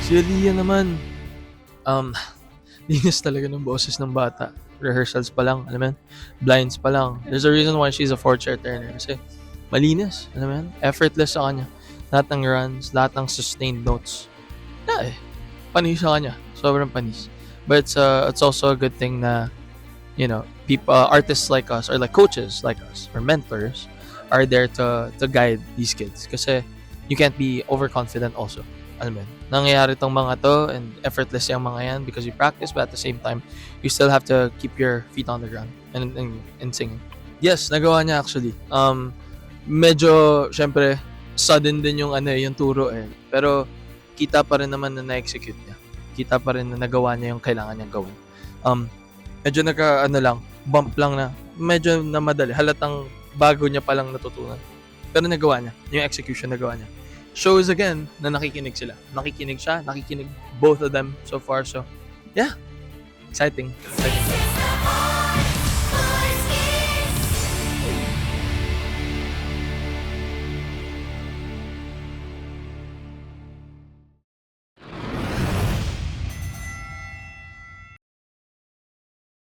Si Aaliyah naman, um, linis talaga ng boses ng bata. Rehearsals pa lang, alam mo yun, blinds pa lang. There's a reason why she's a 4 chair turner kasi malinis, alam mo yun, effortless sa kanya. Lahat ng runs, lahat ng sustained notes. Yeah, panis sa kanya. Sobrang panis. But it's also a good thing na, you know, people, artists like us, or like coaches like us, or mentors, are there to guide these kids. Kasi you can't be overconfident also. Alam mo yun? Nangyayari tong mga to and effortless yung mga yan because you practice, but at the same time, you still have to keep your feet on the ground and singing. Yes, nagawa niya actually. Medyo, syempre, sudden din yung yung turo eh. Pero kita pa rin naman na na-execute niya. Kita pa rin na nagawa niya yung kailangan niyang gawin. Medyo lang, bump lang na, medyo na madali. Halatang bago niya palang natutunan. Pero nagawa niya. Yung execution nagawa niya. Shows again na nakikinig sila. Nakikinig siya, nakikinig both of them so far. So, yeah. Exciting.